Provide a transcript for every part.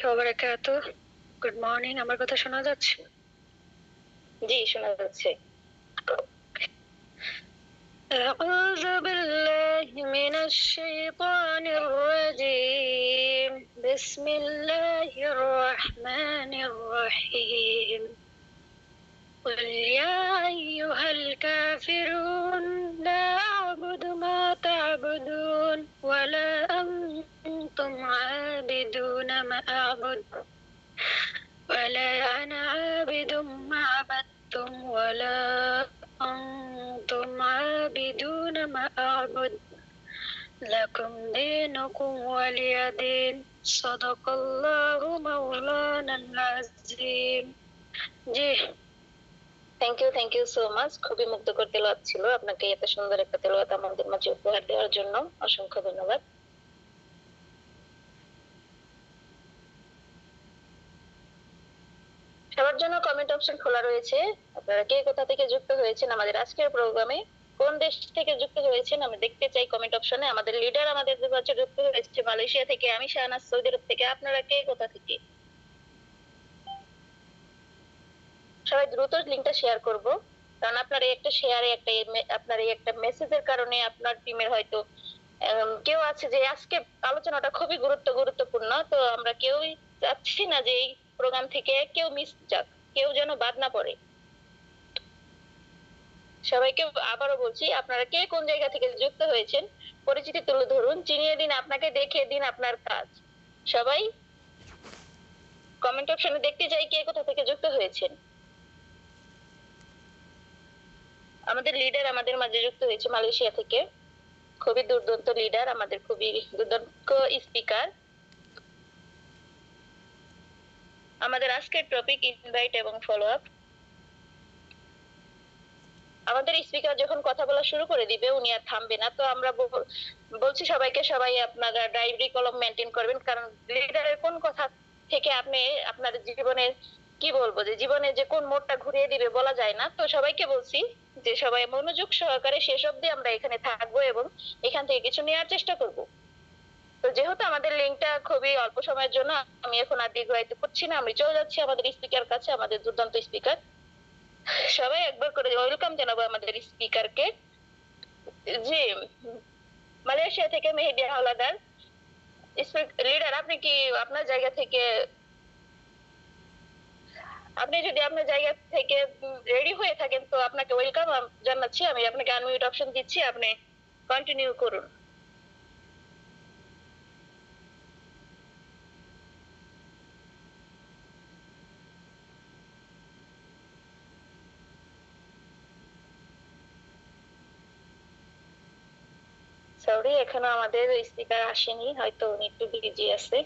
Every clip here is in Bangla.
ওয়া বারাকাতুহু। Good morning. আমার কথা শোনা যাচ্ছে? জি, শোনা যাচ্ছে। أعوذ بالله من الشيطان الرجيم. بسم الله الرحمن الرحيم. قل يا أيها الكافرون لا أعبد ما تعبدون ولا أنتم عابدون ما أعبد ولا أنا عابد ما عبدتم ولا أنتم عابدون ما أعبد لكم دينكم ولي دين صدق الله مولانا العظيم. জি, থ্যাংক ইউ সো মাচ। খুবই মুগ্ধকর তেলাওয়াত ছিল। আপনাকে এত সুন্দর একটা তেলাওয়াত আমাদের মাঝে উপহার দেওয়ার জন্য অসংখ্য ধন্যবাদ। সবার জন্য কমেন্ট অপশন খোলা রয়েছে। আপনারা কে কোথা থেকে যুক্ত হয়েছেন আমাদের আজকের প্রোগ্রামে, কোন দেশ থেকে যুক্ত হয়েছেন আমি দেখতে চাই কমেন্ট অপশনে। আমাদের লিডার আমাদের মাঝে যুক্ত হয়েছে মালয়েশিয়া থেকে, আমি শাহনাজ সৌদি আরব থেকে। আপনারা কে কোথা থেকে? সবাই দ্রুত লিংকটা শেয়ার করব, কারণ আপনার এই একটা শেয়ারে আপনার এই একটা মেসেজের কারণে আপনার টিমের হয়তো কেউ আছে যে আজকে আলোচনাটা খুবই গুরুত্বপূর্ণ, তো আমরা কেউই চাচ্ছি না যে এই প্রোগ্রাম থেকে কেউ মিস যাক, কেউ যেন বাদ না পড়ে। সবাইকে আবারও বলছি, আপনারা কে কোন জায়গা থেকে যুক্ত হয়েছেন পরিচিতি তুলে ধরুন, চিনিয়ে দিন, আপনাকে দেখিয়ে দিন আপনার কাজ। সবাই কমেন্ট অপশনে দেখতে চাই কে কোথা থেকে যুক্ত হয়েছেন। আমাদের লিডার আমাদের মাঝে যুক্ত হয়েছে মালয়েশিয়া থেকে, খুবই দুর্দান্ত লিডার, আমাদের খুবই দুর্দান্ত স্পিকার। আমাদের আজকের টপিক ইনভাইট এবং ফলো আপ। আমাদের স্পিকার যখন কথা বলা শুরু করে দিবে উনি আর থামবে না, তো আমরা বলছি সবাইকে, সবাই আপনারা ডায়েরি কলম মেনটেন করবেন, কারণ লিডারের কোন কথা থেকে আপনি আপনার জীবনের কি বলবো যে জীবনে যে কোন মোড়টা ঘুরিয়ে দিবে বলা যায় না। তো সবাইকে বলছি যে সবাই মনোযোগ সহকারে শেষ অবধি আমরা এখানে থাকবো এবং এখান থেকে কিছু নেওয়ার চেষ্টা করব। তো যেহেতু আমাদের লিঙ্কটা খুবই অল্প সময়ের জন্য, আমি এখন আর দীর্ঘায়িত করছি না, আমি চলে যাচ্ছি আমাদের স্পিকার কাছে, আমাদের দুর্দান্ত স্পিকার। সবাই একবার করে ওয়েলকাম জানাবো আমাদের স্পিকারকে। জি, মালয়েশিয়া থেকে মেহেদী হাওলাদার লিডার, আপনি কি আপনার জায়গা থেকে, আপনি যদি আপনার জায়গা থেকে রেডি হয়ে থাকেন তো আপনাকে ওয়েলকাম জানাচ্ছি। আমি আপনাকে আনমিউট অপশন দিচ্ছি, আপনি কন্টিনিউ করুন। সরি, এখনো আমাদের স্পিকার আসেনি, হয়তো উনি একটু বিজি আছে।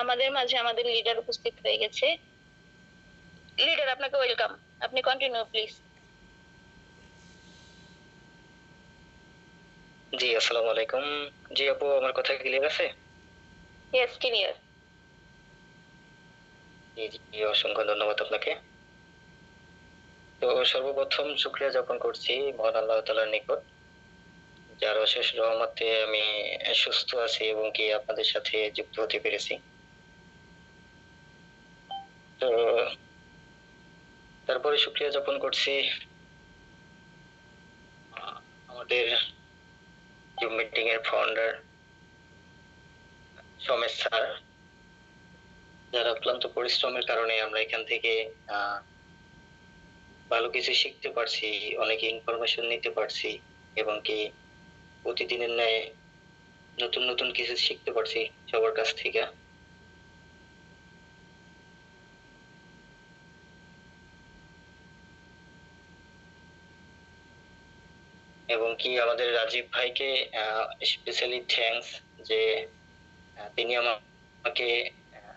আমাদের মাঝে আমাদের লিডার উপস্থিত হয়ে গেছে। লিডার, আপনাকে ওয়েলকাম, আপনি কন্টিনিউ প্লিজ। জি, আসসালামু আলাইকুম। জি আপু, আমার কথা ক্লিয়ার আছে? Yes, clear. জি জি, অসংখ্য ধন্যবাদ আপনাকে। তো সর্বপ্রথম শুকরিয়া জ্ঞাপন করছি মহান আল্লাহ তাআলার নিকট, যার অশেষ রহমতে আমি সুস্থ আছি এবং কি আপনাদের সাথে যুক্ত হতে পেরেছি। তো তারপরে শুকরিয়া জ্ঞাপন করছি আমাদের জুম মিটিং এর ফাউন্ডার সমেশ স্যার, যার অক্লান্ত পরিশ্রমের কারণে আমরা এখান থেকে ভালো কিছু শিখতে পারছি, অনেক ইনফরমেশন নিতে পারছি এবং কি প্রতিদিনের ন্যায় নতুন নতুন কিছু শিখতে পারছি সবার কাছ থেকে। এবং কি আমাদের রাজীব ভাইকে স্পেশালি থ্যাঙ্কস যে তিনি আমাকে আহ,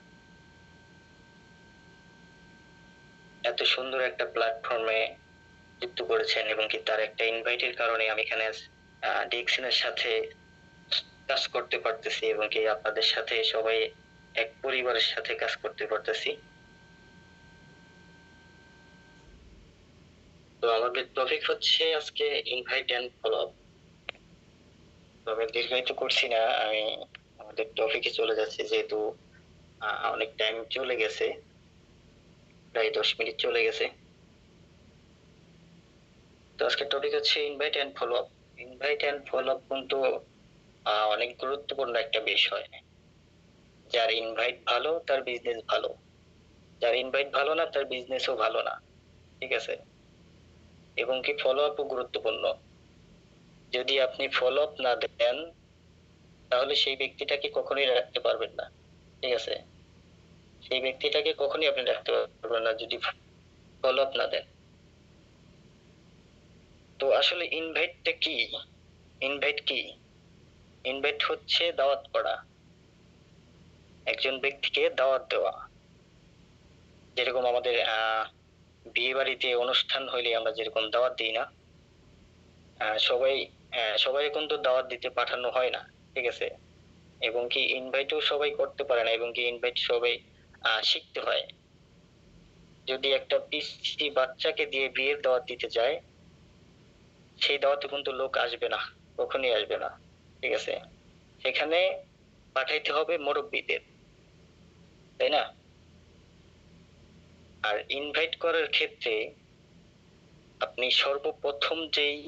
এত সুন্দর একটা প্ল্যাটফর্মে যুক্ত করেছেন এবং কি তার একটা ইনভাইটের কারণে আমি এখানে ডিএক্সএন এর সাথে কাজ করতে পারতেছি এবং কি আপনাদের সাথে সবাই এক পরিবারের সাথে কাজ করতে পারতেছি। তো আমাদের টপিক হচ্ছে আজকে ইনভাইট এন্ড ফলো আপ। তবে দীর্ঘায়িত করছি না, আমি আমাদের টপিকে চলে যাচ্ছি যেহেতু অনেক টাইম চলে গেছে, প্রায় 10 মিনিট চলে গেছে। তো আজকের টপিক হচ্ছে invite and follow up. Invite and follow up কিন্তু অনেক গুরুত্বপূর্ণ একটা বিষয়। যার ইনভাইট ভালো তার বিজনেস ভালো, যার ইনভাইট ভালো না তার বিজনেসও ভালো না, ঠিক আছে? এবং কি ফলো আপও গুরুত্বপূর্ণ। যদি আপনি ফলো আপ না দেন তাহলে সেই ব্যক্তিটাকে কখনোই রাখতে পারবেন না, ঠিক আছে? সেই ব্যক্তিটাকে কখনোই আপনি রাখতে পারবেন না যদি ফলো আপ না দেন। তো আসলে ইনভাইটটা কি? ইনভাইট কি? ইনভাইট হচ্ছে দাওয়াত করা, একজন ব্যক্তিকে দাওয়াত দেওয়া। যেরকম আমাদের বিয়ে বাড়িতে অনুষ্ঠান হইলে আমরা যেরকম দাওয়াত দিই না, সবাই সবাই কিন্তু দাওয়াত দিতে পাঠানো হয় না, ঠিক আছে? এবং কি ইনভাইটও সবাই করতে পারে না, এবং কি ইনভাইট সবাই শিখতে হয়। যদি একটা পিচ্চি বাচ্চাকে দিয়ে বিয়ের দাওয়াত দিতে যায়, সেই দাওয়াতে কিন্তু লোক আসবে না, কখনোই আসবে না, ঠিক আছে? সেখানে পাঠাইতে হবে মুরব্বীদের, তাই না? আর ইনভাইট করার ক্ষেত্রে আপনি সর্বপ্রথম যেই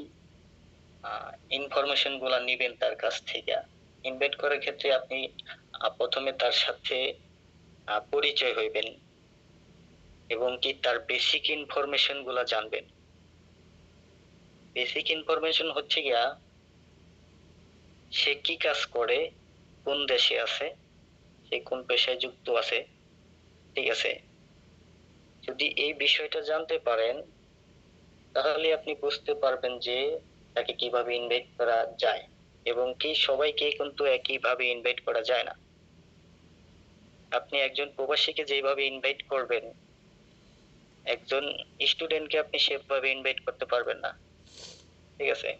ইনফরমেশন গুলা নিবেন তার কাছ থেকে, ইনভাইট করার ক্ষেত্রে আপনি প্রথমে তার সাথে পরিচয় হইবেন এবং কি তার বেসিক ইনফরমেশন গুলা জানবেন। বেসিক ইনফরমেশন হচ্ছে গিয়া সে কি কাজ করে, কোন দেশে আছে, সে কোন পেশায় যুক্ত আছে, ঠিক আছে? যদি এই বিষয়টা জানতে পারেন তাহলে আপনি বুঝতে পারবেন যে তাকে কিভাবে ইনভাইট করা যায়, এবং কি সবাইকে কিন্তু একইভাবে ইনভাইট করা যায় না। আপনি একজন প্রবাসীকে যেভাবে ইনভাইট করবেন, একজন স্টুডেন্টকে আপনি সেভাবে ইনভাইট করতে পারবেন না, ঠিক আছে?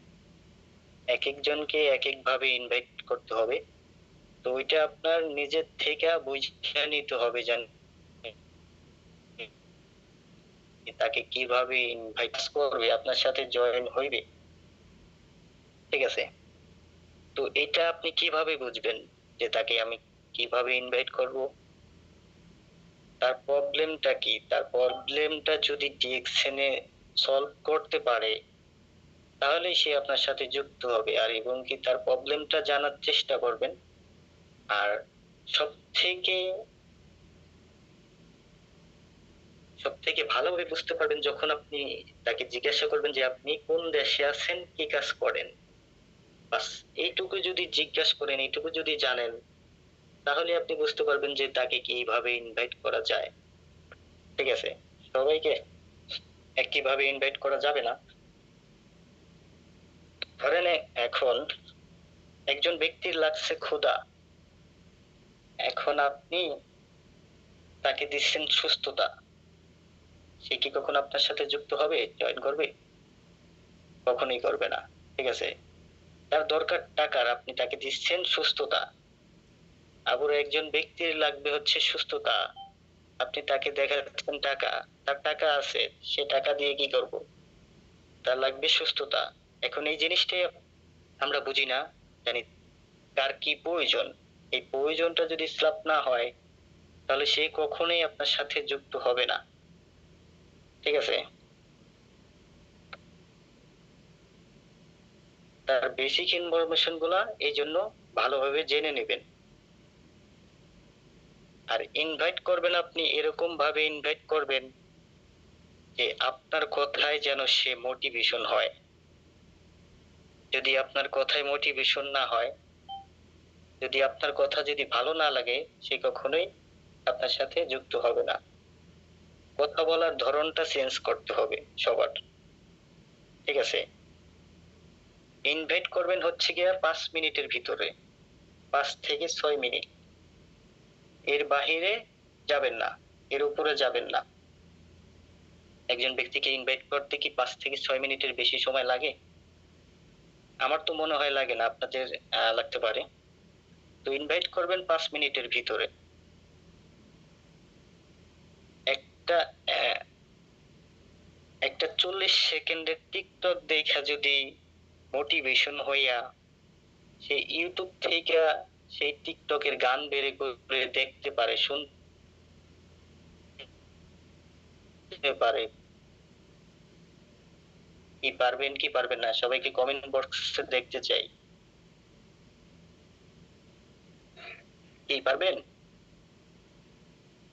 এক একজনকে এক এক ভাবে ইনভাইট করতে হবে। তো ওইটা আপনার নিজের থেকে বুঝে নিতে হবে যে তাকে কিভাবে ইনভাইট করবে, আপনার সাথে জয়েন হইবে, ঠিক আছে? তো এটা আপনি কিভাবে বুঝবেন যে তাকে আমি কিভাবে ইনভাইট করব? তার প্রবলেমটা কি, তার প্রবলেমটা যদি ডিএক্সএন এ সলভ করতে পারে তাহলে সে আপনার সাথে যুক্ত হবে, আর এবং কি তার প্রবলেমটা জানার চেষ্টা করবেন। আর সব থেকে সব থেকে ভালোভাবে বুঝতে পারবেন যখন আপনি তাকে জিজ্ঞাসা করবেন যে আপনি কোন দেশে আছেন, কি কাজ করেন। বাস এইটুকু যদি জিজ্ঞাসা করেন, এইটুকু যদি জানেন, তাহলে আপনি বুঝতে পারবেন যে তাকে কিভাবে ইনভাইট করা যায়, ঠিক আছে? সবাইকে একইভাবে ইনভাইট করা যাবে না। ধরেন এখন একজন ব্যক্তির লাগছে ক্ষুধা, এখন আপনি তাকে দিচ্ছেন সুস্থতা, সে কি কখনো আপনার সাথে যুক্ত হবে, জয়েন করবে? কখনোই করবে না, ঠিক আছে? তার দরকার টাকার, আপনি তাকে দিচ্ছেন সুস্থতা। আবার একজন ব্যক্তির লাগবে হচ্ছে সুস্থতা, আপনি তাকে দেখাচ্ছেন টাকা, তার টাকা আছে, সে টাকা দিয়ে কি করব? তার লাগবে সুস্থতা। এখন এই জিনিসটাই আমরা বুঝি না, জানি কার কি প্রয়োজন। এই প্রয়োজনটা যদি ফিল না হয় তাহলে সে কখনোই আপনার সাথে যুক্ত হবে না, ঠিক আছে? তার বেসিক ইনফরমেশন গুলা এই জন্য ভালোভাবে জেনে নেবেন। আর ইনভাইট করবেন আপনি এরকম ভাবে ইনভাইট করবেন যে আপনার কথায় যেন সে মোটিভেশন হয়। যদি আপনার কথায় মোটিভেশন না হয়, যদি আপনার কথা যদি ভালো না লাগে, সে কখনোই আপনার সাথে যুক্ত হবে না। কথা বলার ধরনটা চেঞ্জ করতে হবে সবার, ঠিক আছে? ইনভাইট করবেন হচ্ছে গিয়া 5 মিনিটের ভিতরে, 5 থেকে 6 মিনিট। এর বাহিরে যাবেন না, এর উপরে যাবেন না। একজন ব্যক্তিকে ইনভাইট করতে কি 5 থেকে 6 মিনিটের বেশি সময় লাগে? আমার তো মনে হয় লাগে না, আপনাদের লাগতে পারে। তো ইনভাইট করবেন 5 মিনিটের ভিতরে। একটা আহ, একটা 40 সেকেন্ডের টিকটক দেখা যদি মোটিভেশন হইয়া সে ইউটিউব থেকে সেই টিকটকের গান বের করে দেখতে পারে, শুনতে পারে, কি পারবেন কি পারবেন না সবাইকে কমেন্ট বক্সে দেখতে চাই। কি পারবেন?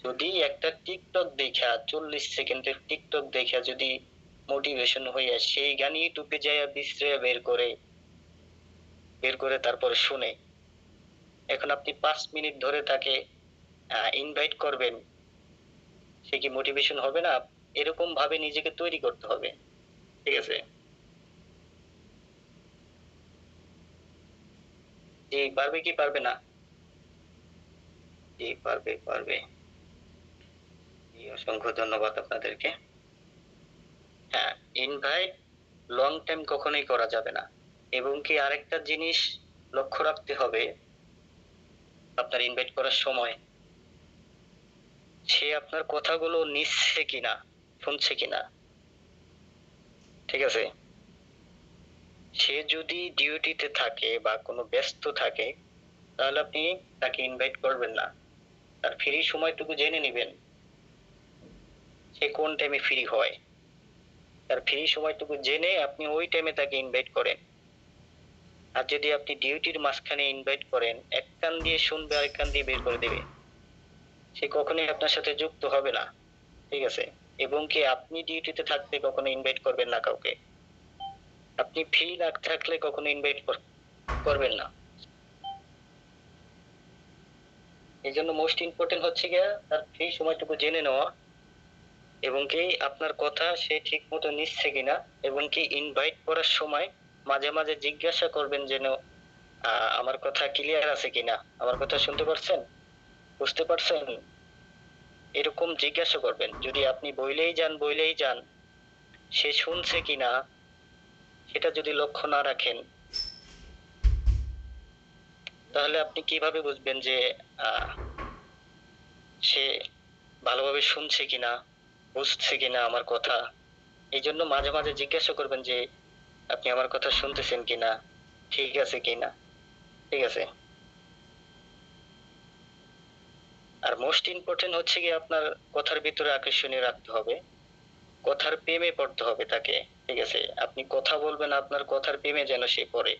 যদি একটা টিকটক দেখা 40 সেকেন্ডের টিকটক দেখা যদি মোটিভেশন হইয়া সেই গান ইউটিউবে যাইয়া বিশ্রে বের করে তারপরে শুনে, এখন আপনি 5 মিনিট ধরে তাকে ইনভাইট করবেন, সে কি মোটিভেশন হবে না? এরকম ভাবে নিজেকে তৈরি করতে হবে, ঠিক আছে? জি পারবে কি পারবে না? জি পারবে পারবে। জি, অসংখ্য ধন্যবাদ আপনাদেরকে। হ্যাঁ, ইনভাইট লং টাইম কখনোই করা যাবে না। এবং কি আরেকটা জিনিস লক্ষ্য রাখতে হবে, আপনার ইনভাইট করার সময় সে আপনার কথাগুলো নিচ্ছে কিনা, শুনছে কিনা, ঠিক আছে? সে যদি ডিউটিতে থাকে বা কোনো ব্যস্ত থাকে তাহলে আপনি তাকে ইনভাইট করবেন না। তার ফ্রি সময়টুকু জেনে নেবেন, সে কোন টাইমে ফ্রি হয়। তার ফ্রি সময়টুকু জেনে আপনি ওই টাইমে তাকে ইনভাইট করেন। আর যদি আপনি ডিউটির মাঝখানে ইনভাইট করেন, এক কান দিয়ে শুনবে আরেক কান দিয়ে বের করে দেবে, সে কখনোই আপনার সাথে যুক্ত হবে না, ঠিক আছে? এবং কি আপনি ডিউটিতে থাকতে কখনো ইনভাইট করবেন না কাউকে। আপনি ফ্রি না থাকলে কখনো ইনভাইট করবেন না। এই জন্য মোস্ট ইম্পর্টেন্ট হচ্ছে গিয়া তার ফ্রি সময়টুকু জেনে নেওয়া, এবং কি আপনার কথা সে ঠিক মতো নিচ্ছে কিনা, এবং কি ইনভাইট করার সময় মাঝে মাঝে জিজ্ঞাসা করবেন যেন আমার কথা ক্লিয়ার আছে কিনা, আমার কথা শুনতে পারছেন, বুঝতে পারছেন, এরকম জিজ্ঞাসা করবেন। যদি আপনি বইলেই যান সে শুনছে কিনা সেটা যদি লক্ষ্য না রাখেন, তাহলে আপনি কিভাবে বুঝবেন যে আহ সে ভালোভাবে শুনছে কিনা, বুঝছে কিনা আমার কথা? এই জন্য মাঝে মাঝে জিজ্ঞাসা করবেন যে আপনি আমার কথা শুনতেছেন কিনা, ঠিক আছে কিনা, ঠিক আছে? আর মোস্ট ইম্পর্টেন্ট হচ্ছে কি আপনার কথার ভিতরে আকর্ষণীয় রাখতে হবে, কথার প্রেমে পড়তে হবে তাকে, ঠিক আছে? আপনি কথা বলবেন, আপনার কথার প্রেমে যেন সে পড়ে।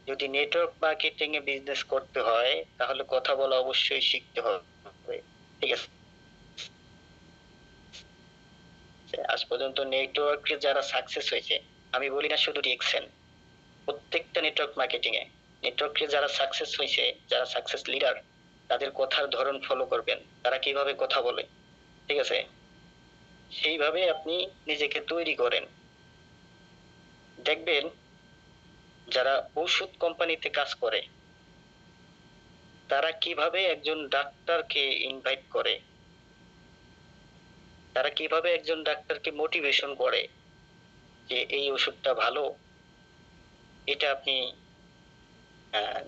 যদি নেটওয়ার্ক মার্কেটিং এ বিজনেস করতে হয় তাহলে কথা বলা অবশ্যই শিখতে হবে, ঠিক আছে? আজ পর্যন্ত নেটওয়ার্কে যারা সাকসেস হয়েছে, আমি বলি না শুধু রিয়েকশন, প্রত্যেকটা নেটওয়ার্ক মার্কেটিং এ নেটওয়ার্কে যারা সাকসেস হয়েছে, যারা সাকসেস লিডার, তাদের কথার ধরন ফলো করবেন, তারা কিভাবে কথা বলে, ঠিক আছে? সেইভাবে আপনি নিজেকে তৈরি করেন। দেখবেন যারা ওষুধ কোম্পানিতে কাজ করে তারা কিভাবে একজন ডাক্তারকে ইনভাইট করে, তারা কিভাবে একজন ডাক্তারকে মোটিভেশন করে যে এই ওষুধটা ভালো, এটা আপনি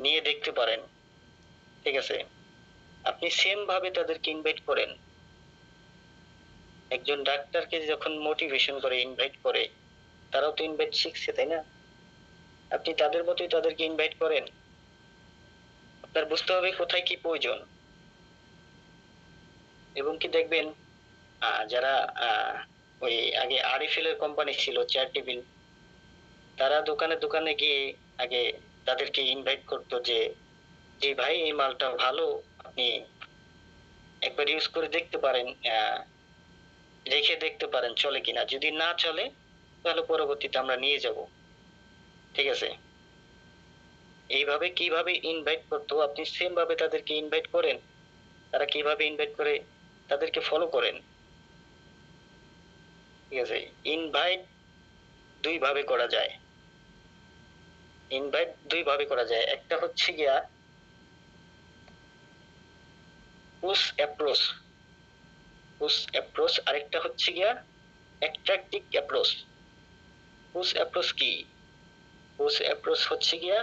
নিয়ে দেখতে পারেন, ঠিক আছে? আপনি সেম ভাবে তাদেরকে ইনভাইট করেন। একজন ডাক্তারকে যখন মোটিভেশন করে, ইনভাইট করে, তারাও তো ইনভাইট শিখছে, তাই না? আপনি তাদের মতোই তাদেরকে ইনভাইট করেন। আপনার বুঝতে হবে কোথায় কি প্রয়োজন। এবং কি দেখবেন যারা আহ, ওই আগে আরএফএল এর কোম্পানি ছিল চেয়ার টেবিল, তারা দোকানে দোকানে গিয়ে আগে তাদেরকে ইনভাইট করতো যে জি ভাই এই মালটা ভালো, আপনি একবার ইউজ করে দেখতে পারেন, রেখে দেখতে পারেন চলে কিনা, যদি না চলে তাহলে পরবর্তীতে আমরা নিয়ে যাব, ঠিক আছে? এইভাবে কিভাবে ইনভাইট করতো আপনি সেম ভাবে তাদেরকে ইনভাইট করেন, তারা কিভাবে ইনভাইট করে তাদেরকে ফলো করেন, ঠিক আছে? ইনভাইট দুই ভাবে করা যায়। ইনভাইট দুই ভাবে করা যায়, একটা হচ্ছে গিয়া পুশ অ্যাপ্রোচ, আরেকটা হচ্ছে গিয়া অ্যাট্রাক্টিভ অ্যাপ্রোচ। পুশ অ্যাপ্রোচ কি? পুশ অ্যাপ্রোচ হচ্ছে গিয়া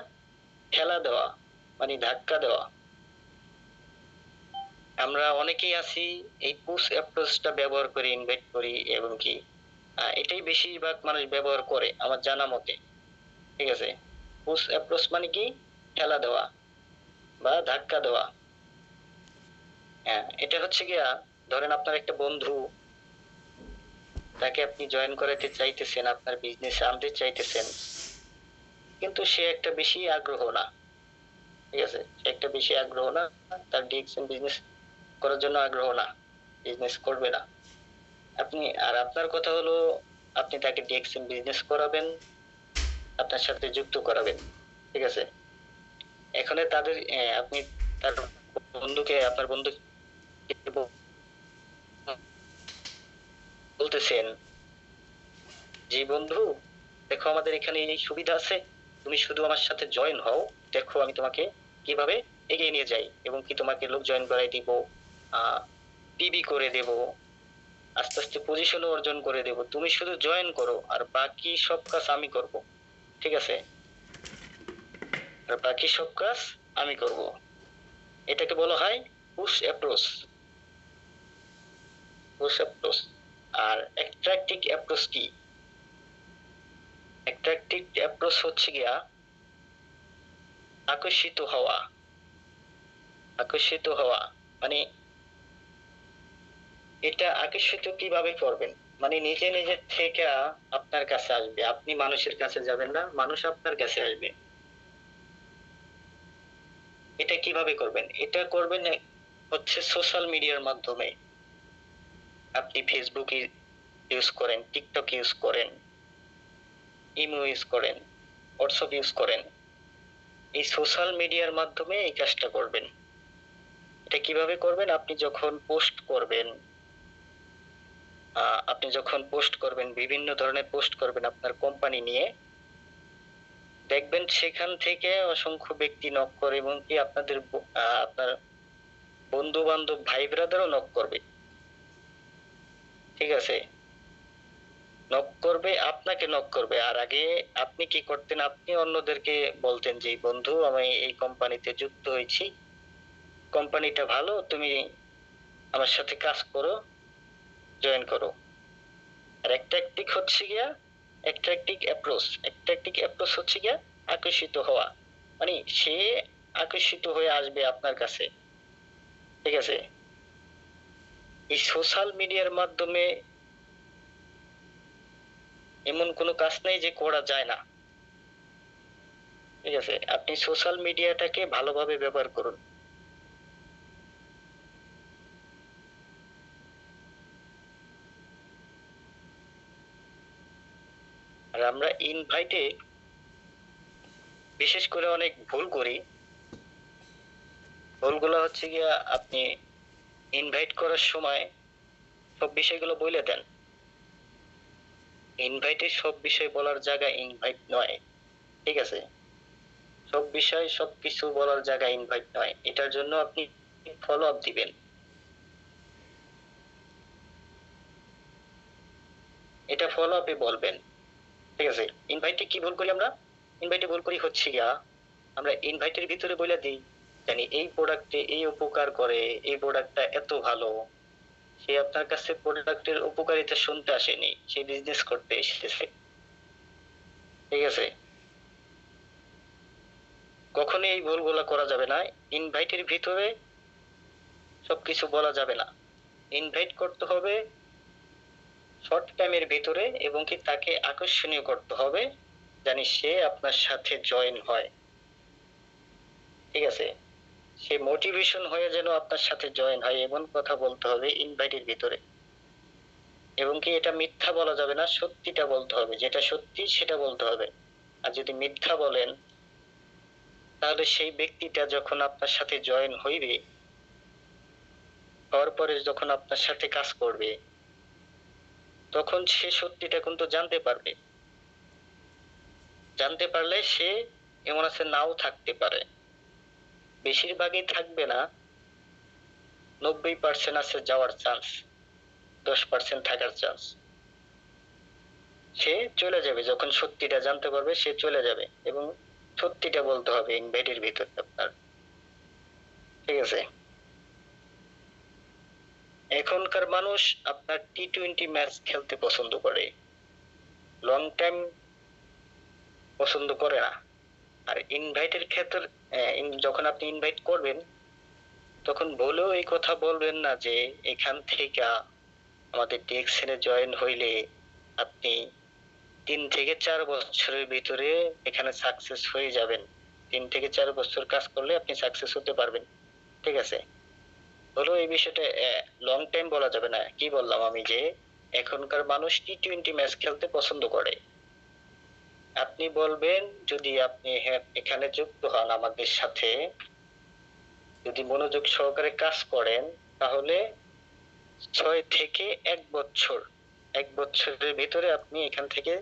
ঠেলা দেওয়া, মানে ধাক্কা দেওয়া। আমরা অনেকেই আছি এই পুশ অ্যাপ্রোচটা ব্যবহার করি, ইনভাইট করি, এবং কি এটাই বেশিরভাগ মানুষ ব্যবহার করে আমার জানা মতে। ঠিক আছে, পুশ অ্যাপ্রোচ মানে কি? ঠেলা দেওয়া বা ধাক্কা দেওয়া। হ্যাঁ, এটা হচ্ছে গিয়া ধরেন আপনার একটা বন্ধু, তাকে আপনি জয়েন করাতে চাইতেছেন, আপনার বিজনেসে আনতে চাইতেছেন, কিন্তু সে একটা বেশি আগ্রহ না। ঠিক আছে, সে একটা বেশি আগ্রহ না, তার ডিএক্সএন বিজনেস করার জন্য আগ্রহ না, বিজনেস করবে না। আপনার কথা হলো আপনি তাকে ডিএক্সএন বিজনেস করাবেন, আপনার সাথে যুক্ত করাবেন। ঠিক আছে, এখানে আপনি তার আপনার বন্ধুকে বলতেছেন যে বন্ধু, দেখো আমাদের এখানে এই সুবিধা আছে, তুমি শুধু আমার সাথে জয়েন হও, দেখো আমি তোমাকে কিভাবে এগিয়ে নিয়ে যাই, এবং কি তোমাকে লোক জয়েন করাই দিব, পিবি করে দেব, আস্তে আস্তে পজিশন অর্জন করে দেব, তুমি শুধু জয়েন করো, আর বাকি সব কাজ আমি করব। ঠিক আছে, আর বাকি সব কাজ আমি করব। এটাকে বলা হয় পুশ অ্যাপ্রোচ। আর অ্যাট্রাক্টিভ অ্যাপ্রোচ কি? অ্যাট্রাক্টিভ অ্যাপ্রোচ হচ্ছে গিয়া আকর্ষিত হওয়া। মানে এটা আকর্ষিত কিভাবে করবেন? মানে নিজে নিজে থেকে আপনার কাছে আসবে, আপনি মানুষের কাছে যাবেন না, মানুষ আপনার কাছে আসবে। এটা কিভাবে করবেন? এটা করবেন হচ্ছে সোশ্যাল মিডিয়ার মাধ্যমে। আপনি ফেসবুক ইউজ করেন, টিকটক ইউজ করেন, ইমো ইউজ করেন, হোয়াটসঅ্যাপ ইউজ করেন, এই সোশ্যাল মিডিয়ার মাধ্যমে এই কাজটা করবেন। এটা কিভাবে করবেন? আপনি যখন পোস্ট করবেন, বিভিন্ন ধরনের পোস্ট করবেন আপনার কোম্পানি নিয়ে, দেখবেন সেখান থেকে অসংখ্য ব্যক্তি নক করে, এবং কি আপনার বন্ধু বান্ধব ভাই ব্রাদারও নক করবে। ঠিক আছে, নক করবে, আপনাকে নক করবে। আর আগে আপনি কি করতেন? আপনি অন্যদেরকে বলতেন যে বন্ধু, আমি এই কোম্পানিতে যুক্ত হয়েছি, কোম্পানিটা ভালো, তুমি আমার সাথে কাজ করো, জয়েন করো। আর অ্যাট্রাক্টিভ অ্যাপ্রোচ হচ্ছে গিয়া আকর্ষিত হওয়া, মানে সে আকর্ষিত হয়ে আসবে আপনার কাছে। ঠিক আছে, এই সোশ্যাল মিডিয়ার মাধ্যমে এমন কোনো কাজ নেই যে করা যায় না। ঠিক আছে, আপনি সোশ্যাল মিডিয়াটাকে ভালোভাবে ব্যবহার করুন। আর আমরা ইনভাইটে বিশেষ করে অনেক ভুল করি। ভুলগুলো হচ্ছে গিয়া, আপনি ইনভাইট করার সময় সব বিষয়গুলো বলে দেন। ইনভাইটে সব বিষয় বলার জায়গা ইনভাইট নয়। ঠিক আছে, সব বিষয় সবকিছু বলার জায়গা ইনভাইট নয়। এটার জন্য আপনি ফলো আপ দিবেন। এটা ফলো আপে বলবেন। ঠিক আছে, ইনভাইটে কি ভুল করি আমরা? ইনভাইটে ভুল করি হচ্ছে গিয়া, আমরা ইনভাইটের ভিতরে বলে দিই, জানি এই প্রোডাক্টে এই উপকার করে, এই প্রোডাক্টটা এত ভালো। সে আপনার কাছে প্রোডাক্টের উপকারিতা শুনতে আসেনি, সে বিজনেস করতে এসেছে। ঠিক আছে, কখনোই এই ভুলগুলো করা যাবে না। ইনভাইটের ভিতরে সবকিছু বলা যাবে না। ইনভাইট করতে হবে শর্ট টাইমের ভিতরে, এবং কি তাকে আকর্ষণীয় করতে হবে, জানি সে আপনার সাথে জয়েন হয়। ঠিক আছে, সে মোটিভেশন হয়ে যেন আপনার সাথে জয়েন হয়, এমন কথা বলতে হবে ইনভাইটের ভিতরে। এবং কি এটা মিথ্যা বলা যাবে না, সত্যিটা বলতে হবে, যেটা সত্যি সেটা বলতে হবে। আর যদি মিথ্যা বলেন, তাহলে সেই ব্যক্তিটা যখন আপনার সাথে জয়েন হইবে, হওয়ার পরে যখন আপনার সাথে কাজ করবে, তখন সে সত্যিটা কিন্তু জানতে পারবে। জানতে পারলে সে এমন আছে নাও থাকতে পারে, বেশিরভাগই থাকবে না। 90% আছে যাওয়ার চান্স, 10% থাকার চান্স। সে চলে যাবে যখন সত্যিটা জানতে পারবে, সে চলে যাবে এবং সত্যিটা বলতে হবে ইনভাইটের ভিতরে আপনার। ঠিক আছে? এখনকার মানুষ আপনার টি-20 ম্যাচ খেলতে পছন্দ করে, লং টাইম পছন্দ করে না। আর ইনভাইটের ক্ষেত্রে যখন আপনি ইনভাইট করবেন তখন বলেও এই কথা বলবেন না যে এখান থেকে আমাদের ডিএক্সএন এ জয়েন হইলে আপনি 3 থেকে 4 বছরের ভিতরে এখানে সাকসেস হয়ে যাবেন। 3 থেকে 4 বছর কাজ করলে আপনি সাকসেস হতে পারবেন। ঠিক আছে? হলো এই বিষয়টা লং টাইম বলা যাবে না। কি বললাম আমি যে এখনকার মানুষ টি-20 ম্যাচ খেলতে পছন্দ করে। আপনি বলবেন যদি আপনি এখানে যুক্ত হন আমাদের সাথে, যদি মনোযোগ সহকারে কাজ করেন তাহলে 6 থেকে 1 বছর, 1 বছরের ভিতরে আপনি এখান থেকে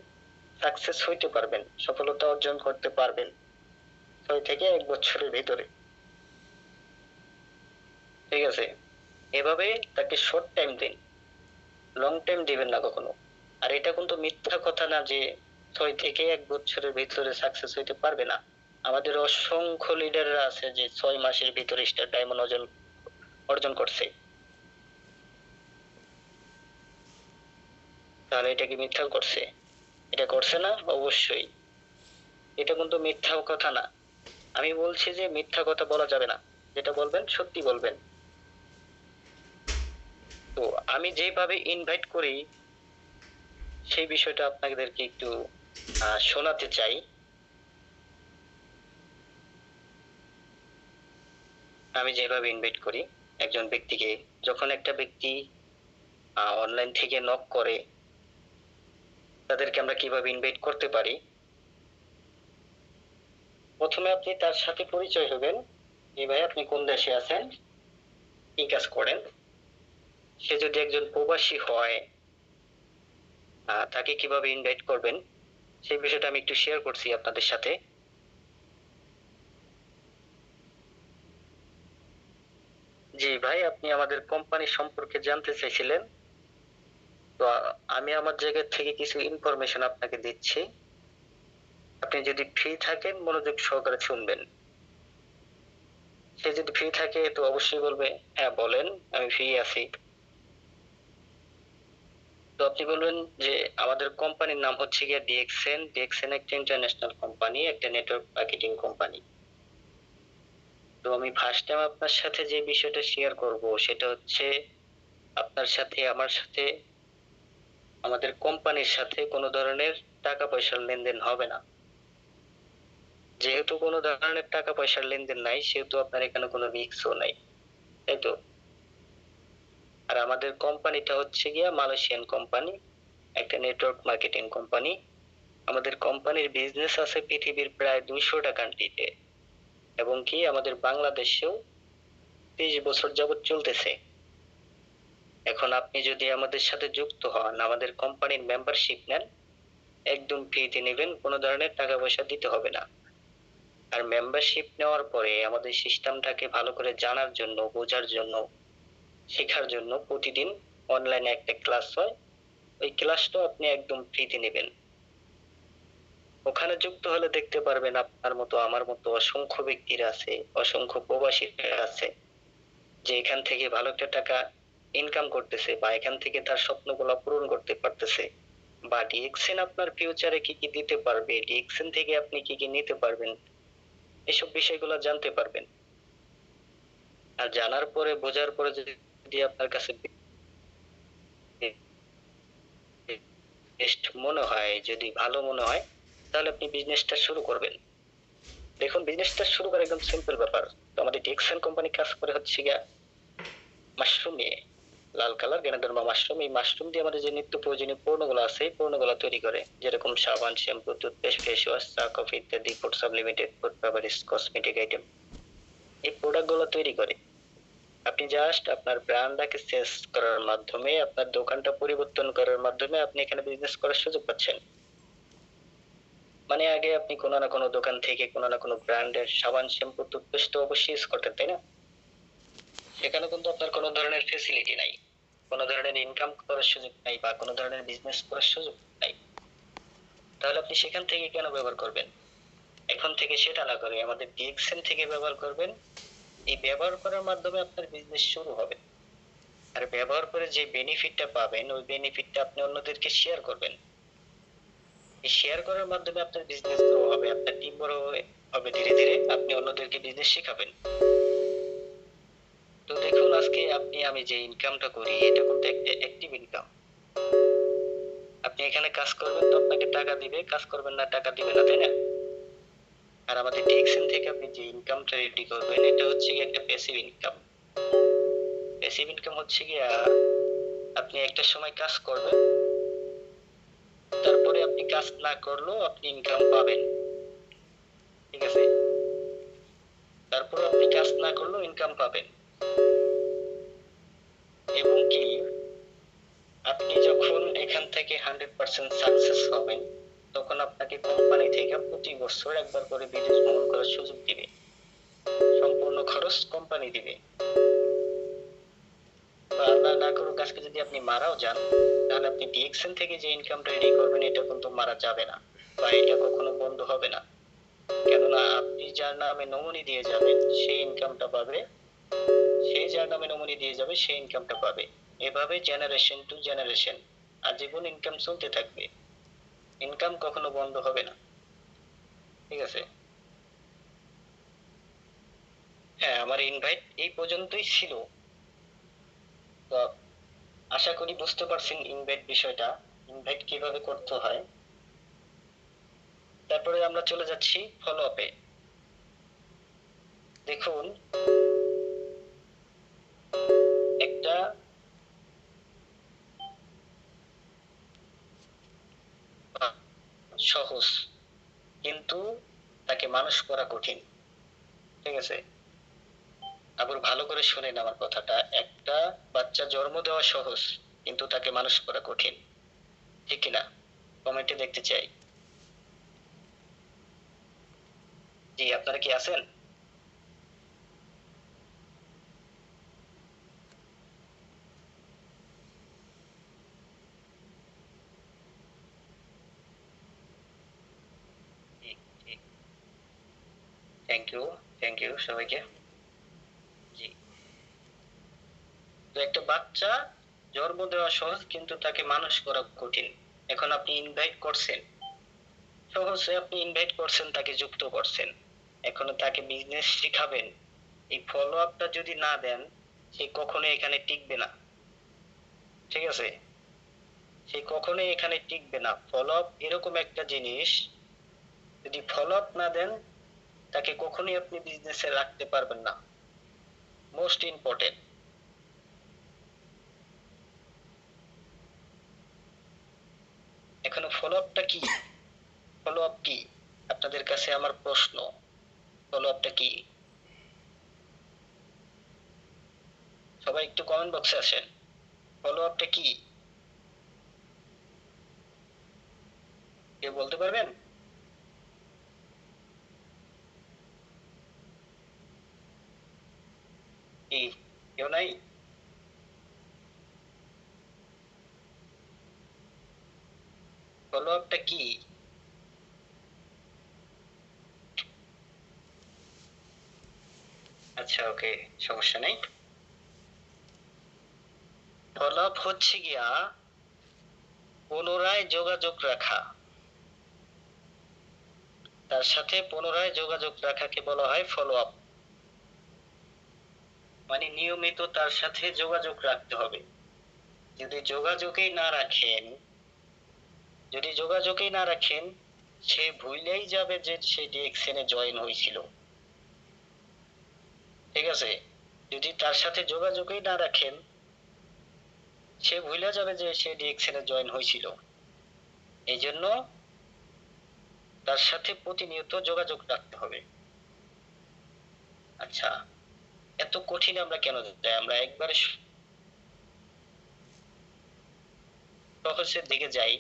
সাকসেস হইতে পারবেন, সফলতা অর্জন করতে পারবেন 6 থেকে 1 বছরের ভিতরে। ঠিক আছে? এভাবে তাকে শর্ট টাইম দিন, লং টাইম দিবেন না কখনো। আর এটা কিন্তু মিথ্যা কথা না যে 6 থেকে 1 বছরের ভিতরে সাকসেস হইতে পারবে না। আমাদের অসংখ্য লিডাররা আছে যে 6 মাসের ভিতরে স্টার ডায়মন্ড অর্জন করছে। তাহলে এটা কি মিথ্যা করছে? এটা করছে না? অবশ্যই। এটা কিন্তু মিথ্যা কথা না। আমি বলছি যে মিথ্যা কথা বলা যাবে না, যেটা বলবেন সত্যি বলবেন। তো আমি যেভাবে ইনভাইট করি সেই বিষয়টা আপনাদেরকে একটু শোনাতে চাই। আমি যেভাবে ইনভাইট করি একজন ব্যক্তিকে, যখন একটা ব্যক্তি অনলাইন থেকে নক করে তাদেরকে আমরা কিভাবে ইনভাইট করতে পারি। প্রথমে আপনি তার সাথে পরিচয় হবেন, এই ভাই আপনি কোন দেশে আছেন, কি কাজ করেন। সে যদি একজন প্রবাসী হয় তাকে কিভাবে ইনভাইট করবেন সেই বিষয়টা আমি একটু শেয়ার করছি আপনাদের সাথে। জি ভাই, আপনি আমাদের কোম্পানি সম্পর্কে জানতে চাইছিলেন, তো আমি আমার জায়গা থেকে কিছু ইনফরমেশন আপনাকে দিচ্ছি। আপনি যদি ফ্রি থাকেন মনোযোগ সহকারে শুনবেন। সে যদি ফ্রি থাকে তো অবশ্যই বলবে হ্যাঁ বলেন আমি ফ্রি আছি। তো আপনি বলবেন যে আমাদের কোম্পানির নাম হচ্ছে গিয়ে ডিএক্সএন। ডিএক্সএন একটা ইন্টারন্যাশনাল কোম্পানি, একটা নেটওয়ার্ক মার্কেটিং কোম্পানি। তো আমি ফার্স্ট টাইম আপনার সাথে যে বিষয়টা শেয়ার করব সেটা হচ্ছে আপনার সাথে আমার সাথে, আমাদের কোম্পানির সাথে কোনো ধরনের টাকা পয়সার লেনদেন হবে না। যেহেতু কোনো ধরনের টাকা পয়সার লেনদেন নাই সেহেতু আপনার এখানে কোনো রিস্কও নাই, তাই তো? আর আমাদের কোম্পানিটা হচ্ছে গিয়া মালয়েশিয়ান কোম্পানি, একটা নেটওয়ার্ক মার্কেটিং কোম্পানি। আমাদের কোম্পানির বিজনেস আছে পৃথিবীর প্রায় 200টা কান্ট্রিতে, এবং কি আমাদের বাংলাদেশেও 30 বছর যাবত চলতেছে। এখন আপনি যদি আমাদের সাথে যুক্ত হন, আমাদের কোম্পানির মেম্বারশিপ নেন, একদম ফ্রিতে নেবেন, কোনো ধরনের টাকা পয়সা দিতে হবে না। আর মেম্বারশিপ নেওয়ার পরে আমাদের সিস্টেমটাকে ভালো করে জানার জন্য, বোঝার জন্য, শেখার জন্য প্রতিদিন অনলাইনে একটা ক্লাস হয়, ওই ক্লাসটাও আপনি একদম ফ্রিতে নেবেন। ওখানে যুক্ত হলে দেখতে পারবেন আপনার মতো আমার মতো অসংখ্য ব্যক্তিরা আছে, অসংখ্য প্রবাসীরা আছে যে এখান থেকে ভালো একটা টাকা ইনকাম করতেছে বা এখান থেকে তার স্বপ্নগুলো পূরণ করতে পারতেছে। বা ডিএক্সএন আপনার ফিউচারে কি কি দিতে পারবে, ডিএক্সএন থেকে আপনি কি কি নিতে পারবেন, এসব বিষয়গুলো জানতে পারবেন। আর জানার পরে বোঝার পরে যদি আপনার কাছে বেস্ট মনে হয়, যদি ভালো মনে হয়, তাহলে আপনি বিজনেসটা শুরু করবেন। দেখুন বিজনেসটা শুরু করা একদম সিম্পল ব্যাপার। তো আমাদের ডিএক্সএন কোম্পানি কাজ করে হচ্ছে গিয়া মাশরুম নিয়ে, লাল কালার গেনাডার্মা মাশরুম। এই মাশরুম দিয়ে আমাদের যে নিত্য প্রয়োজনীয় পণ্যগুলো আছে এই পণ্যগুলো তৈরি করে, যেরকম সাবান, শ্যাম্পু, টুথপেস্ট, ফেস ওয়াশ, চা, কফি ইত্যাদি, food supplemented, food beverage, cosmetic item, এই প্রোডাক্টগুলো তৈরি করে। আপনি জাস্ট আপনার ব্র্যান্ডটাকে চেঞ্জ করার মাধ্যমে, আপনার দোকানটা পরিবর্তন করার মাধ্যমে আপনি এখানে বিজনেস করার সুযোগ পাচ্ছেন। মানে আগে আপনি কোনো না কোনো দোকান থেকে কোনো না কোনো ব্র্যান্ডের সাবান শ্যাম্পু টুথপেস্ট তো অবশ্যই ইউজ করতেন তাই না? সেখানে কিন্তু আপনার কোনো ধরনের ফেসিলিটি নাই, কোনো ধরনের ইনকাম করার সুযোগ নাই বা কোনো ধরনের বিজনেস করার সুযোগ নাই। তাহলে আপনি সেখান থেকে কেন ব্যবহার করবেন? এখন থেকে সেটা না করে আমাদের ডিএক্সএন থেকে ব্যবহার করবেন। এই ব্যবহার করার মাধ্যমে আপনার বিজনেস শুরু হবে, আর ব্যবহার করে যে বেনিফিটটা পাবেন ওই বেনিফিটটা আপনি অন্যদেরকে শেয়ার করবেন। এই শেয়ার করার মাধ্যমে আপনার বিজনেস গ্রো হবে, আপনার টিম বড় হবে, ধীরে ধীরে আপনি অন্যদেরকে বিজনেস শেখাবেন। তো দেখুন আজকে আপনি আমি যে ইনকামটা করি এটা কিন্তু একটা অ্যাক্টিভ ইনকাম। আপনি এখানে কাজ করবেন তো আপনাকে টাকা দিবে, কাজ করবেন না টাকা দিবে না, তাই না? আর আমাদের ডিএক্সএন থেকে আপনি যে ইনকামটা রেডি করবেন এটা হচ্ছে গিয়ে একটা প্যাসিভ ইনকাম। প্যাসিভ ইনকাম হচ্ছে গিয়ে আপনি একটা সময় কাজ করবেন, তারপরে আপনি কাজ না করলেও আপনি ইনকাম পাবেন, ঠিক আছে? তারপরে আপনি কাজ না করলেও ইনকাম পাবেন। এবং কি আপনি যখন এখান থেকে 100% সাকসেস হবেন তখন আপনাকে কোম্পানি থেকে প্রতি বছর একবার করে বিদেশ ভ্রমণ করার সুযোগ দিবে, সম্পূর্ণ খরচ কোম্পানি দিবে। বা আল্লাহ না করুক আজকে যদি আপনি মারাও যান তাহলে আপনি ডিএক্সএন থেকে যে ইনকামটা রেডি করবেন এটা কিন্তু মারা যাবে না বা এটা কখনো বন্ধ হবে না, কেননা আপনি যার নামে নমুনি দিয়ে যাবেন সেই ইনকামটা পাবে, সে যার নামে নমুনি দিয়ে যাবে সেই ইনকামটা পাবে। এভাবে জেনারেশন টু জেনারেশন আজীবন ইনকাম চলতে থাকবে, ইনকাম কখনো বন্ধ হবে না, ঠিক আছে? হ্যাঁ, আমার ইনভাইট এই পর্যন্তই ছিল। তো আশা করি বুঝতে পারছেন ইনভাইট বিষয়টা, ইনভাইট কিভাবে করতে হয়। তারপরে আমরা চলে যাচ্ছি ফলো আপে। দেখুন একটা সহজ কিন্তু তাকে মানুষ করা কঠিন, ঠিক আছে? আবার ভালো করে শুনেন আমার কথাটা, একটা বাচ্চা জন্ম দেওয়া সহজ কিন্তু তাকে মানুষ করা কঠিন, ঠিক কিনা? কমেন্টে দেখতে চাই। জি, আপনারা কি আছেন? ঠিক ঠিক, থ্যাংক ইউ, থ্যাংক ইউ সবাইকে। জি, তো একটা বাচ্চা জন্ম দেওয়া সহজ কিন্তু তাকে মানুষ করা কঠিন। এখন আপনি ইনভাইট করছেন, সহজে আপনি ইনভাইট করছেন, তাকে যুক্ত করছেন, এখনো তাকে বিজনেস শিখাবেন। এই ফলো আপটা যদি না দেন সে কখনো এখানে টিকবে না, ঠিক আছে? সে কখনোই এখানে টিকবে না। ফলো আপ এরকম একটা জিনিস, যদি ফলো আপ না দেন তাকে কখনোই আপনি বিজনেসে রাখতে পারবেন না, মোস্ট ইম্পর্টেন্ট। এখন ফলো আপটা কি? ফলো আপ কি আপনাদের কাছে আমার প্রশ্ন, ফলো আপটা কি? সবাই একটু কমেন্ট বক্সে আসেন, ফলো আপটা কি কেউ বলতে পারবেন? কি কেউ নাই? ফলো আপটা কি? আচ্ছা ওকে, সমস্যা নেই। ফলো আপ হচ্ছে গিয়া পুনরায় যোগাযোগ রাখা, তার সাথে পুনরায় যোগাযোগ রাখাকে বলা হয় ফলো আপ। মানে নিয়মিত তার সাথে যোগাযোগ রাখতে হবে। যদি যোগাযোগই না রাখেন, যদি যোগাযোগই না রাখেন সে ভুলেই যাবে যে সে ডিএক্সএন এ জয়েন হয়েছিল, ঠিক আছে? যদি তার সাথে যোগাযোগই না রাখেন সে ভুলে যাবে যে সে ডিএক্সএন এ জয়েন হয়েছিল। এই জন্য তার সাথে প্রতিনিয়ত যোগাযোগ রাখতে হবে। আচ্ছা, এত কঠিন আমরা কেন যাই? আমরা একবারে সহজের দিকে যাই,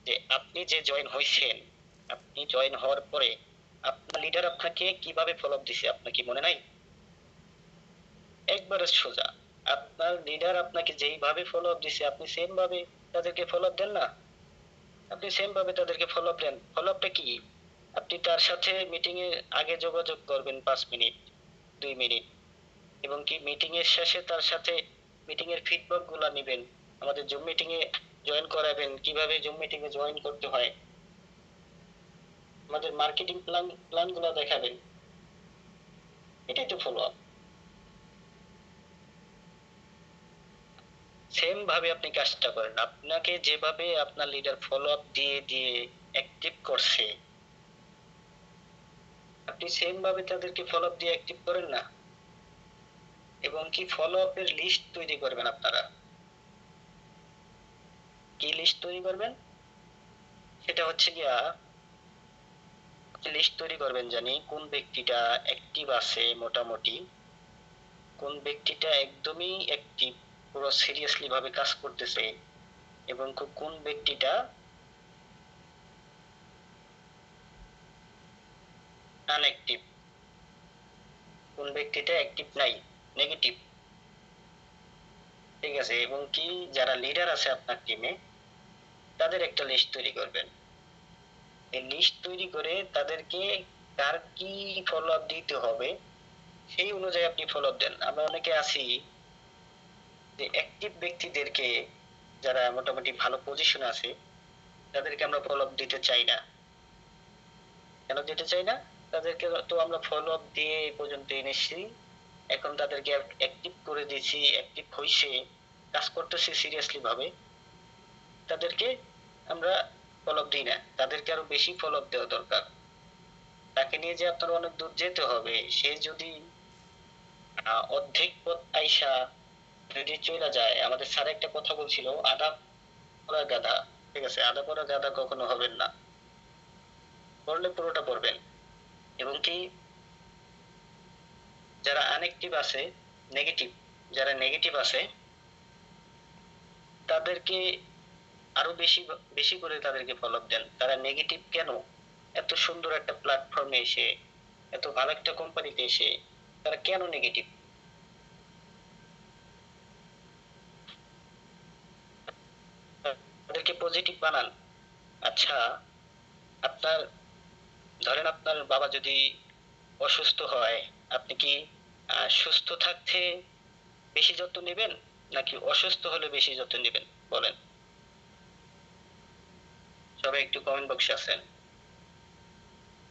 যে আপনি যে জয়েন হয়েছেন আপনি জয়েন হওয়ার পরে আপনার লিডার আপনাকে কিভাবে ফলো আপ দিছে আপনার কি মনে নাই? একবারে সোজা। আপনার লিডার আপনাকে যেইভাবে ফলো আপ দিছে আপনি সেম ভাবে তাদেরকে ফলো আপ দেন না? আপনি সেম ভাবে তাদেরকে ফলো আপ দেন। ফলো আপটা কি? আপনি তার সাথে মিটিং এর আগে যোগাযোগ করবেন 5 মিনিট, 2 মিনিট, এবং কি মিটিং এর শেষে তার সাথে মিটিং এর ফিডব্যাক গুলা নিবেন। আমাদের জুম মিটিং এ জয়েন করাবেন, কিভাবে জুম মিটিং এ জয়েন করতে হয়, আমাদের মার্কেটিং প্ল্যান গুলা দেখাবেন। এটাই তো ফলো আপ। সেম ভাবে আপনি কাজটা করেন। আপনাকে যেভাবে আপনার লিডার ফলো আপ দিয়ে দিয়ে অ্যাক্টিভ করছে, আপনি সেম ভাবে তাদেরকে ফলো আপ দিয়ে অ্যাক্টিভ করেন না, এবং কি ফলো আপ এর লিস্ট তৈরি করবেন আপনারা। কি লিস্ট তৈরি করবেন? সেটা হচ্ছে গিয়া লিস্ট তৈরি করবেন জানি কোন ব্যক্তিটা অ্যাক্টিভ আছে মোটামুটি, কোন ব্যক্তিটা একদমই অ্যাক্টিভ, পুরো সিরিয়াসলি ভাবে কাজ করতেছে, এবং কোন ব্যক্তিটা আনঅ্যাক্টিভ, কোন ব্যক্তিটা অ্যাক্টিভ নাই, নেগেটিভ। ঠিক আছে? এবং কি যারা লিডার আছে আপনার টিমে তাদের একটা লিস্ট তৈরি করবেন। এই লিস্ট তৈরি করে তাদেরকে কার কি ফলো আপ দিতে হবে সেই অনুযায়ী আপনি ফলো আপ দেন। আমরা অনেকে আছি যে অ্যাক্টিভ ব্যক্তিদেরকে, যারা মোটামুটি ভালো পজিশনে আছে, তাদেরকে আমরা ফলো আপ দিতে চাই না। কেন দিতে চাই না? তাদেরকে তো আমরা ফলো আপ দিয়ে এই পর্যন্ত এনেছি, এখন তাদেরকে অ্যাক্টিভ করে দিয়েছি, অ্যাক্টিভ হইছে, কাজ করতেছে সিরিয়াসলি ভাবে, তাদেরকে আমরা ফলো আপ দিই না। তাদেরকে আরো বেশি ফলো আপ দেওয়া দরকার। তাকে নিয়ে যে আপনার অনেক দূর যেতে হবে, সে যদি অর্ধেক পথ আইসা যদি চলে যায়, আমাদের স্যার একটা কথা বলছিল, আধা পড়া গাধা। ঠিক আছে? আধা পড়া গাধা কখনো হবেন না, পড়লে পুরোটা পড়বেন। এবং কি যারা আনএক্টিভ আছে, নেগেটিভ, যারা নেগেটিভ আছে তাদেরকে আরো বেশি বেশি করে তাদেরকে ফলো আপ দেন। তারা নেগেটিভ কেন? এত সুন্দর একটা প্ল্যাটফর্মে এসে, এত ভালো একটা কোম্পানিতে এসে তারা কেন নেগেটিভ? তাদেরকে পজিটিভ বানান। আচ্ছা, আপনার ধরেন আপনার বাবা যদি অসুস্থ হয়, আপনি কি সুস্থ থাকতে বেশি যত্ন নেবেন নাকি অসুস্থ হলে বেশি যত্ন নেবেন? বলেন। সবাই একটু কমেন্ট বক্সে আছেন।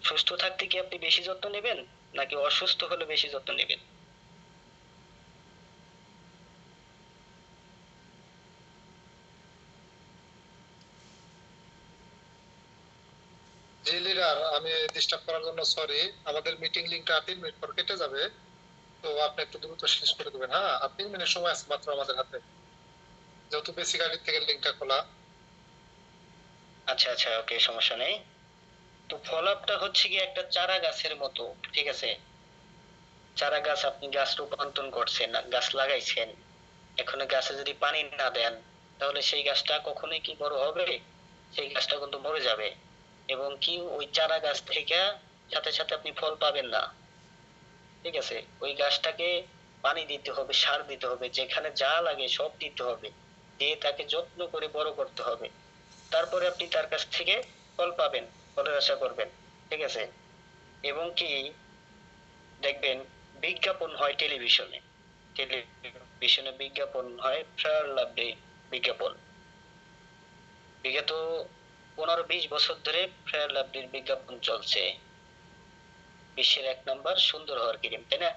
সুস্থ থাকতে কি আপনি বেশি যত্ন নেবেন নাকি অসুস্থ হলে বেশি যত্ন নেবেন? জি লিডার, আমি ডিস্টার্ব করার জন্য সরি। আমাদের মিটিং লিংকটা 3 মিনিট পর কেটে যাবে, তো আপনি একটু দ্রুত শেষ করে দেবেন। হ্যাঁ, আর 3 মিনিট সময় আছে মাত্র আমাদের হাতে, যেহেতু বেসিক আইডি থেকে লিংকটা খোলা। আচ্ছা আচ্ছা, ওকে, সমস্যা নেই। তো ফলো আপটা হচ্ছে কি একটা চারা গাছের মতো। ঠিক আছে? চারা গাছ, আপনি গাছ রূপান্তর করছেন, গাছ লাগাইছেন, এখন গাছে যদি পানি না দেন তাহলে সেই গাছটা কখনোই কি বড় হবে? সেই গাছটা কিন্তু মরে যাবে। এবং কি ওই চারা গাছ থেকে সাথে সাথে আপনি ফল পাবেন না। ঠিক আছে? ওই গাছটাকে পানি দিতে হবে, সার দিতে হবে, যেখানে যা লাগে সব দিতে হবে, দিয়ে তাকে যত্ন করে বড় করতে হবে। তারপরে আপনি তার কাছ থেকে ফল পাবেন, ফলের আশা করবেন। ঠিক আছে? এবং কি দেখবেন বিজ্ঞাপন হয় টেলিভিশনে, টেলিভিশনে বিজ্ঞাপন হয়, ফেয়ার লাভলি বিজ্ঞাপন। বিগত 15-20 বছর ধরে ফেয়ার লাভলির বিজ্ঞাপন চলছে, বিশ্বের 1 নম্বর সুন্দর হওয়ার ক্রিম, তাই না?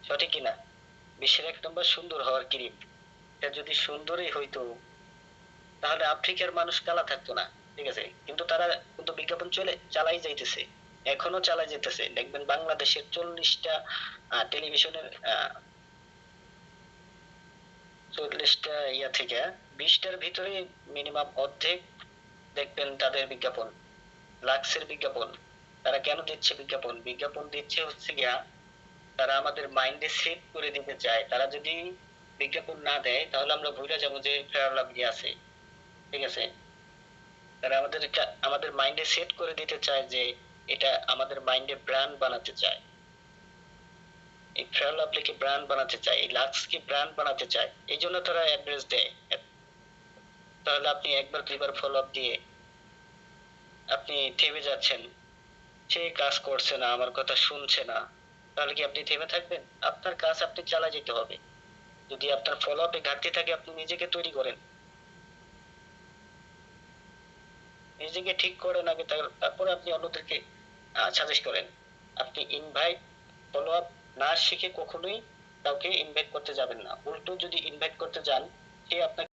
সঠিক কিনা? বিশ্বের 1 নম্বর সুন্দর হওয়ার ক্রিম। এটা যদি সুন্দরই হইতো তাহলে আফ্রিকার মানুষ কালা থাকতো না। ঠিক আছে? কিন্তু তারা কিন্তু বিজ্ঞাপন চালাই যাইতেছে, এখনো চালাই যেতেছে। দেখবেন বাংলাদেশের 40টা টেলিভিশনের 40টা ইয়া থেকে 20টার ভিতরে মিনিমাম অর্ধেক দেখবেন তাদের বিজ্ঞাপন, লাক্সের বিজ্ঞাপন। তারা কেন দিচ্ছে বিজ্ঞাপন? বিজ্ঞাপন দিচ্ছে হচ্ছে গিয়া তারা আমাদের মাইন্ডে সেট করে দিতে চায়। তারা যদি বিজ্ঞাপন না দেয় তাহলে আমরা ভুলে যাবো যে ফেয়ার লাভলি আছে। ঠিক আছে? তারা আমাদের মাইন্ডে সেট করে দিতে চায় যে এটা আমাদের মাইন্ডে ব্র্যান্ড বানাতে চায়, এই ফেয়ার লাভলিকে ব্র্যান্ড বানাতে চায়, এই লাক্সকে ব্র্যান্ড বানাতে চায়, এই জন্য তারা অ্যাড্রেস দেয়। তাহলে আপনি একবার দুইবার ফলো আপ দিয়ে আপনি থেমে যাচ্ছেন, সে কাজ করছে না, আমার কথা শুনছে না, তাহলে কি আপনি থেমে থাকবেন? আপনার কাজ আপনি চালিয়ে যেতে হবে। যদি আপনার ফলো আপে ঘাটতি থাকে, আপনি নিজেকে তৈরি করেন, নিজেকে ঠিক করেন আগে, তারপরে আপনি অন্যদেরকে সাজেস্ট করেন। আপনি ইনভাইট ফলো আপ না শিখে কখনোই কাউকে ইনভাইট করতে যাবেন না। উল্টো যদি ইনভাইট করতে যান, সে আপনাকে